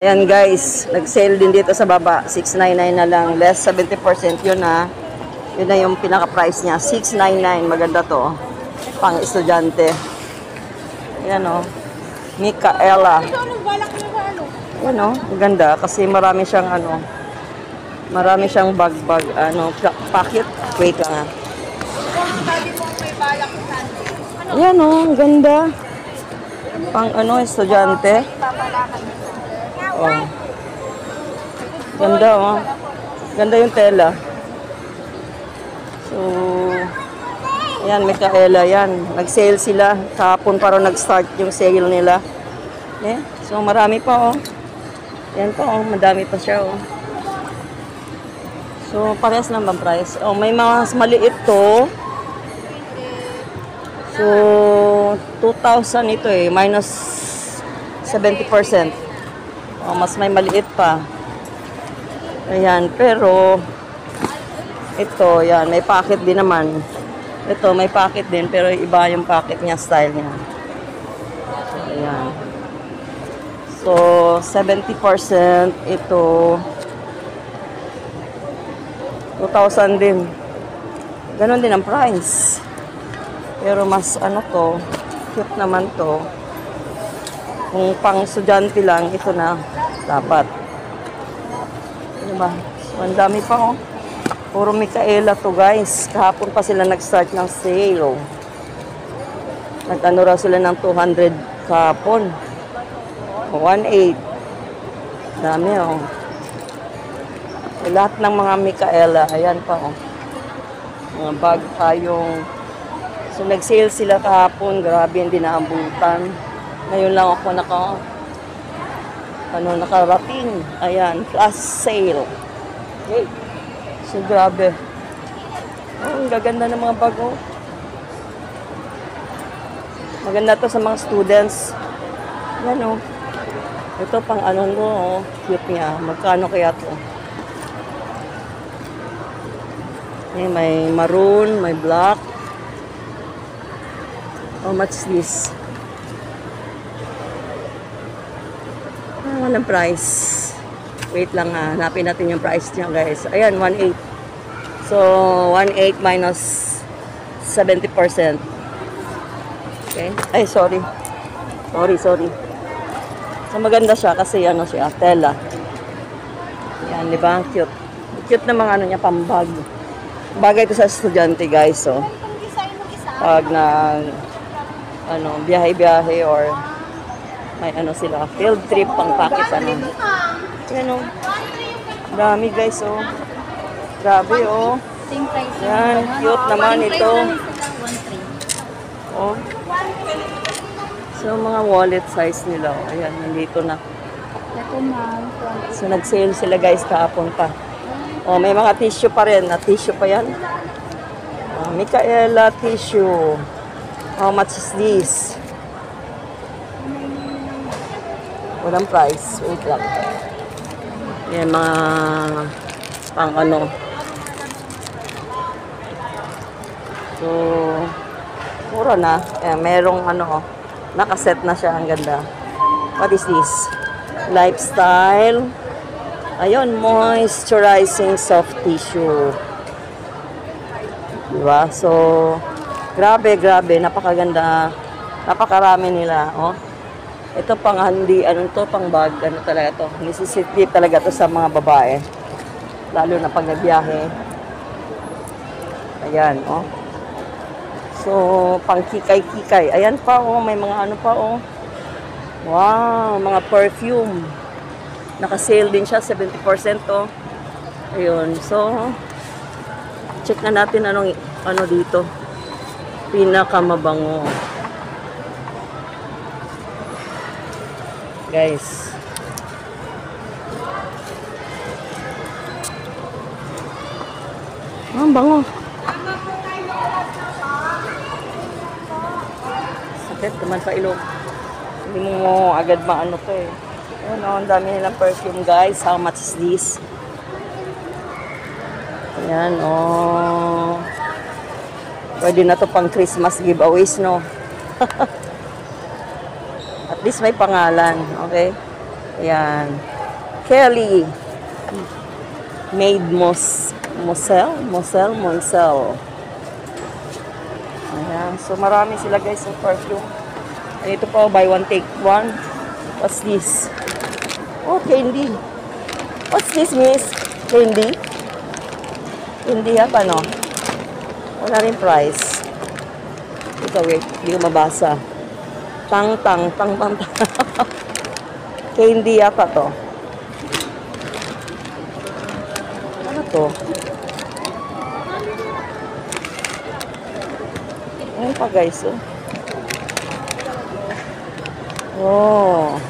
Ayan guys, nag-sale din dito sa baba. 699 na lang. Less 70% yun na. Yun na yung pinaka-price niya. 699. Maganda to. Pang estudyante. Ayan o. Micaela. Ayan o. Maganda. Kasi marami siyang marami siyang bag-bag. Packet. Wait lang ha. Ayan o. Ganda. Pang estudyante. Oh. Ganda oh. Ganda yung tela. So, ayan, Micaela yan. Nag-sale sila. Kahapon para nag-start yung sale nila. Eh, so, marami pa oh. Yan pa oh. Madami pa siya oh. So, parehas lang bang price? Oh, may mga maliit to. So, 2,000 ito eh. Minus 70%. Oh, mas may maliit pa. Ayan, pero ito, yan, may packet din naman. Ito, may packet din, pero iba yung packet niya, style niya. Ayan. So, 70%, ito, 2,000 din. Ganon din ang price. Pero mas to, cute naman to. Kung pang estudyante lang, ito na dapat. Diba? So, ang dami pa oh. Puro Micaela to guys. Kahapon pa sila nag-start ng sale oh. Nag-ano raw sila ng 200 kahapon. 1.8. Dami oh. So, lahat ng mga Micaela, ayan pa oh. Mga bag tayong. So nag-sale sila kahapon. Grabe, hindi naambutan. Ngayon lang ako nakarating. Ayan, flash sale. Okay. So, grabe. Oh, ang gaganda ng mga bago. Maganda to sa mga students. Yan oh. Ito pang oh. Cute niya. Magkano kaya to? Okay, may maroon, may black. How much is this? Walang price. Wait lang ha. Hanapin natin yung price niya guys. Ayan, 1.8. So, 1.8 minus 70%. Okay. Ay, sorry. Sorry. So, maganda siya kasi siya, tela. Ayan, di ba? Cute. Cute na mga niya, pambag. Bagay ito sa estudyante guys. So, pag biyahe-biyahe or may sila, field trip pang packet Yan oh. Dami guys oh. Grabe oh. Yan, cute naman ito. Oh. So mga wallet size nila oh. Ayan, nandito na. So nag-sale sila guys kahapon pa. Oh, may mga tissue pa rin. Tissue pa yan. Micaela tissue. How much is this? Walang price. Wait lang. Yan, mga pang So, mura na. Yan, merong nakaset na siya. Ang ganda. What is this? Lifestyle. Ayun, moisturizing soft tissue. Diba? So, grabe. Napakaganda. Napakarami nila. Oh. Ito pang handi, pang bag, talaga to. Necessity talaga to sa mga babae. Lalo na pag nagbiyahe. Ayan, oh. So, pang kikay-kikay. Ayan pa, oh. May mga pa, oh. Wow, mga perfume. Naka-sale din siya, 70%, oh. Ayun, so, check na natin dito. Pinakamabango. Guys. Ang bango. Sakit naman sa ilong. Hindi mo agad maano to eh. Ang dami nilang perfume guys. How much is this? Ayan, oh. Pwede na to pang Christmas giveaways, no? At least may pangalan, okay? Ayan. Kelly. Made Mosel. Ayan. So, marami sila guys sa perfume. And ito po, buy one, take one. What's this? Oh, candy. What's this, miss? Candy? Candy yata, no? Wala rin price. Ito, wait. Hindi ko mabasa. Tang. Candy yata to. Ano to? Ano pa guys, oh? Oh.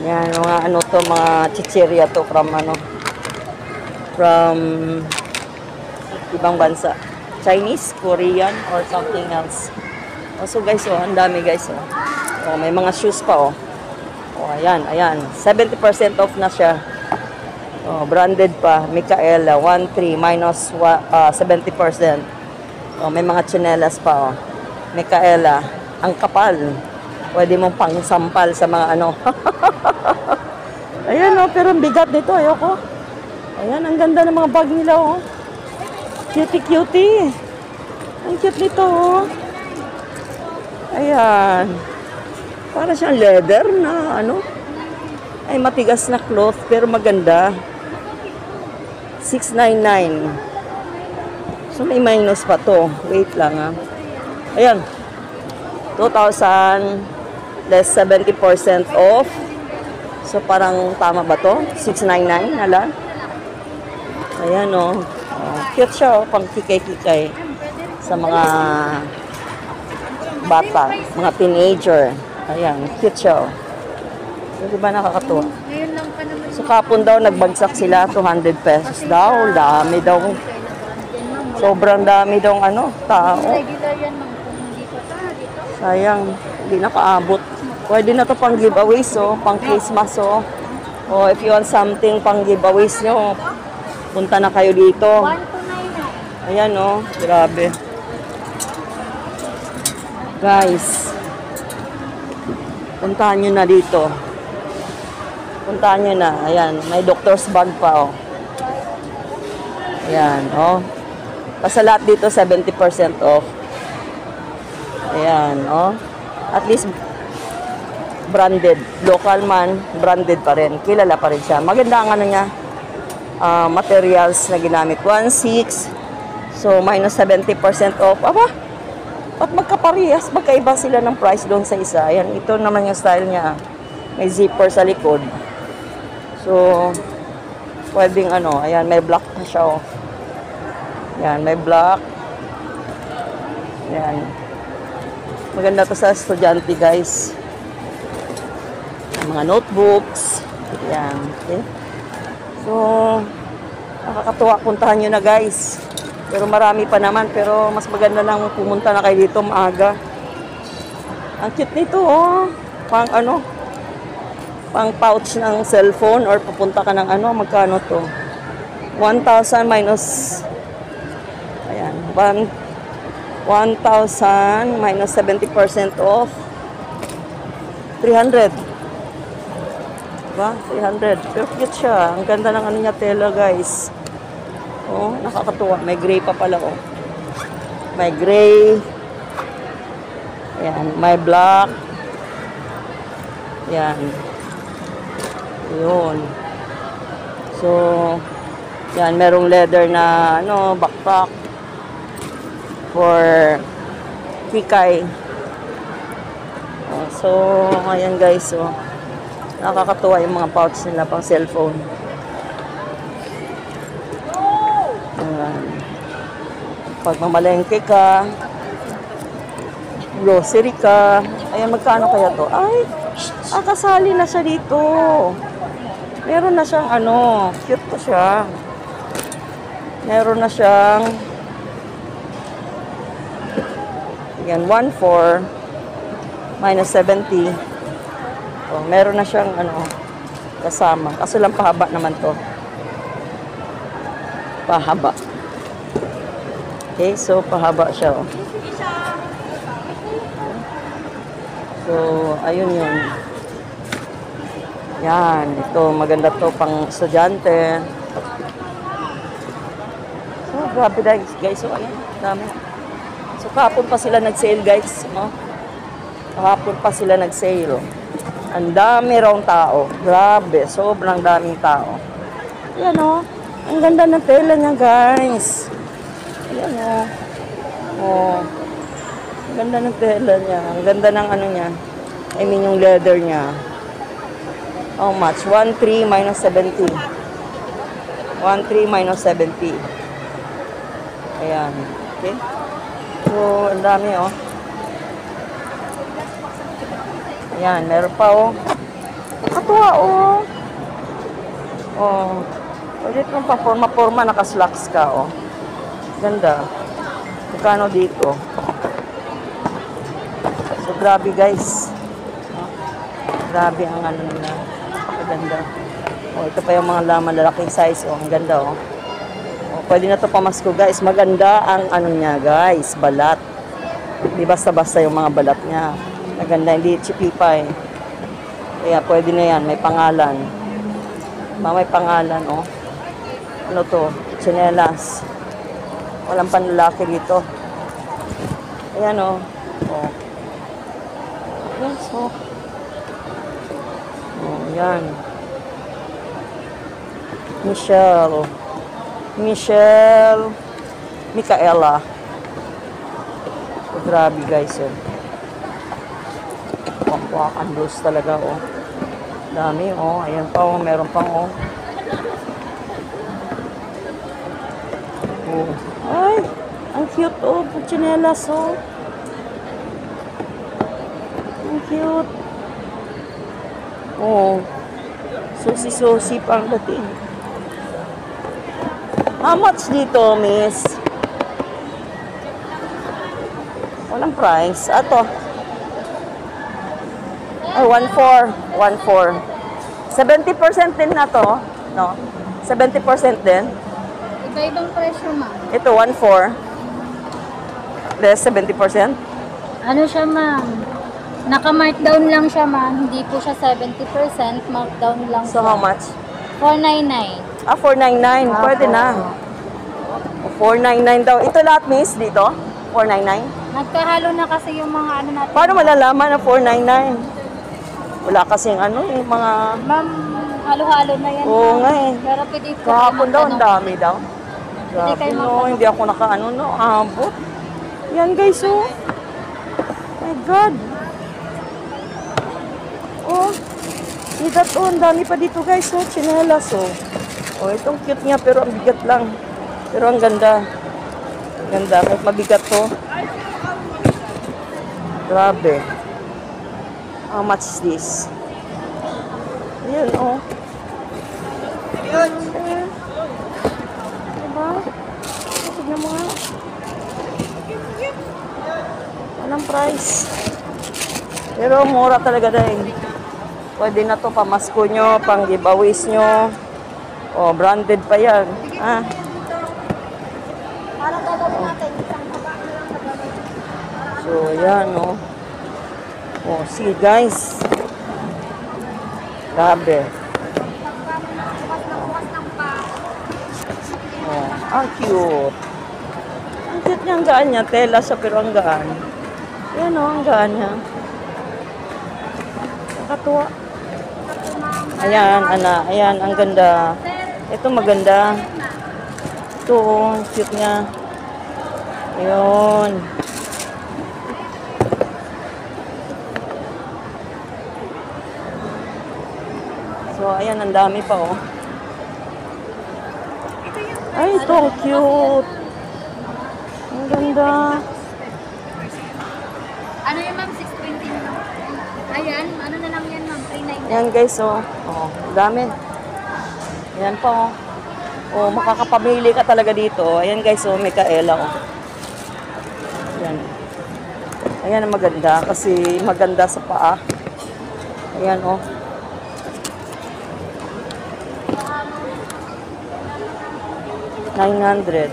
Yan, mga ano to, mga chichirya to from ibang bansa. Chinese, Korean, or something else. Oh, so guys, oh, ang dami guys, oh. Oh, may mga shoes pa, oh. Oh, ayan. 70% off na siya. Oh, branded pa. Micaela, 1.3 minus 70%. Oh, may mga tsinelas pa, oh. Micaela, ang kapal. Pwede mong pang-sampal sa mga ano. Ayan, oh, pero ang bigat nito. Ayoko. Ayan, ang ganda ng mga bag nila, oh. Cutie. Ang cute nito, oh. Ayan. Para siyang leather na, ano. Ay, matigas na cloth, pero maganda. 699. So, may minus pa to. Wait lang, ah. Ayan. 2,000 less 70% off. So, parang tama ba to? 699, hala. Ayan, oh. Oh, cute siya, oh. Pang kikay-kikay sa mga bata, mga teenager. Ayan, cute siya, oh. So, diba nakakatuwa? So, kapon daw, nagbagsak sila, 200 pesos daw. Dami daw. Sobrang dami daw, ano, tao. Sayang, hindi nakaabot. Pwede na to pang giveaways, oh. Pang Christmas, oh. O, if you want something pang giveaways nyo, punta na kayo dito. Ayan, oh. Grabe. Guys, puntahan nyo na dito. Puntahan nyo na. Ayan, may doctor's bag pa, oh. Ayan, oh. Basta lahat dito, 70% off. Ayan, oh. At least, branded. Local man, branded pa rin. Kilala pa rin siya. Maganda ang ano niya, materials na ginamit. 1.6. So, minus 70% off. Aba, at magkaparehas, magkaiba sila ng price doon sa isa. Ayan, ito naman yung style niya. May zipper sa likod. So, pwedeng ano, ayan, may black na siya, oh. Ayan, may black. Ayan. Maganda to sa estudyante, guys. Mga notebooks. Ayan, okay. So, nakakatuwa, puntahan nyo na, guys. Pero marami pa naman, pero mas maganda lang pumunta na kayo dito maaga. Ang cute nito, oh. Pang ano, pang pouch ng cellphone or pupunta ka ng ano, magkano to? 1,000 minus, ayan, 1,000 minus 70% off. 300. Diba? 300. Pero cute siya. Ang ganda ng ano niya, tela, guys. Oh, nakakatuwa. May gray pa pala, oh. May gray. Ayan, may black. Ayan. Yun. So, yan, merong leather na, ano, backpack for kikay. Oh, so, ayan guys, oh. Nakakatuwa yung mga pouch nila pang cellphone. Ayan. Pag mamalengke ka, grocery ka, ayan, magkano kaya to? Ay, kasali na siya dito. Meron na siyang ano, cute to siya. Meron na siyang, yan, 1.4 minus 70. Oh, meron na siyang ano, kasama. Kaso lang pahaba naman to. Pahaba. Okay, so pahaba siya, oh. So, ayun yun. Yan, ito maganda to pang estudyante. So, grabe guys. So, ayan, dami. So, kahapon pa sila nag-sale guys. No? Kahapon pa sila nag-sale. Ang dami raw tao. Grabe, sobrang daming tao. Ayan o. Ang ganda ng tela niya guys. Ayan o. Oh. Ang ganda ng tela niya. Ang ganda ng ano niya. I mean yung leather niya. How much? 1,300 minus 70. 1,300 minus 70. Ayan. Okay. So, ang dami oh. Ayan, meron pa oh. Nakatuwa oh. Oh. Pwede itong pa-forma-forma, naka-slacks ka oh. Ganda. Magkano dito? So, grabe guys. Grabe ang ano nila. Maganda. Oh, ito pa yung mga laman, lalaking size. Oh, ang ganda, oh. Oh, pwede na to pamasko, guys. Maganda ang ano niya, guys. Balat. Hindi basta-basta yung mga balat niya. Maganda, hindi chipipa, eh. Kaya pwede na yan. May pangalan. May pangalan, oh. Ano to? Chinelas. Walang panlalaki dito. Ayan, oh. Oh. Yes, oh. Oh, yan. Micaela. So, grabe guys, oh. Wakwakan dos talaga, oh. Dami, oh. Ayan pa, oh. Meron pang, oh. Oh. Ay, ang cute, oh. Chinelas, oh. Ang cute. Oh. Susi-susi pang dating. How much dito, miss? Walang price. Ato. Ay, 1,400. 1,400. 70% din na to. No? 70% din. Iba-ibang presyo, ma'am. Ito, 1,400. Less 70%. Ano siya, ma'am? Naka-markdown lang siya, ma'am. Hindi po siya 70%. Markdown lang So, siya. how much? 499. 499. Pwede na. 499 daw. Ito lahat, miss, dito? 499? Nagkahalo na kasi yung mga ano natin. Paano malalaman na 499? Wala kasing ano, yung mga... Ma'am, halo-halo na yan. Oo nga eh. Pero pwede po Kahapon daw, ang dami daw. Pwede Grabe kayo no, magtanong. hindi ako nakaano no, abot. Yan guys, oh. My God. Oh, see that, oh, ang dami pa dito guys, oh, chinelas, oh. Oh, itong cute niya, pero ang bigat lang. Pero ang ganda. Ganda, kahit mabigat to. Grabe. How much is this? Ayan, oh. Ayan. Diba? Tignan mo nga. Anong price? Pero mura talaga dahil. Pwede na to pamasko nyo, pang giveaways nyo. Oh, branded pa yan. Ah. Parang gagawin natin. Isang haba na lang gagawin. So, yan, oh. Oh, see, guys. Grabe. Oh, ang cute. Ang cute niya, ang gaan niya. Tela siya, pero ang gaan. Yan, oh, ang gaan niya. Nakatuwa. Ayan, ana. Ayan, ang ganda. Ito maganda. Ito, oh, ang cute niya. Ayun. So, ayan, ang dami pa, oh. Ay, ito, ang cute. Ang ganda. Ano yung ma'am? 620 na. Ayan, ano na lang yan ma'am? 399. Ayan, guys, oh. Oh, ang dami. Ayan pa, oh. Oh, makakapamili ka talaga dito. Ayan, guys, oh, Micaela, oh. Ayan. Ayan ang maganda kasi maganda sa paa. Ayan, oh. $900.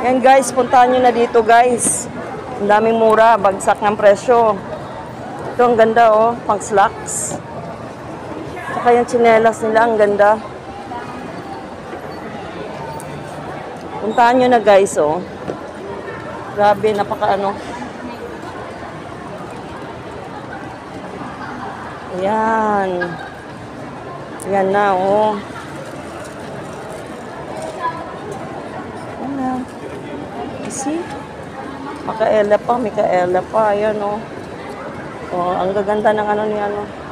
Yan guys, puntahan nyo na dito guys. Ang daming mura, bagsak ng presyo. Ito ang ganda oh, pang slacks. Saka yung tsinelas nila, ang ganda. Puntahan nyo na guys oh. Grabe, napaka ano. Ayan. Ayan na oh. See? Mikaela pa. Ayan, oh. Oh, ang gaganda ng ano ni ano.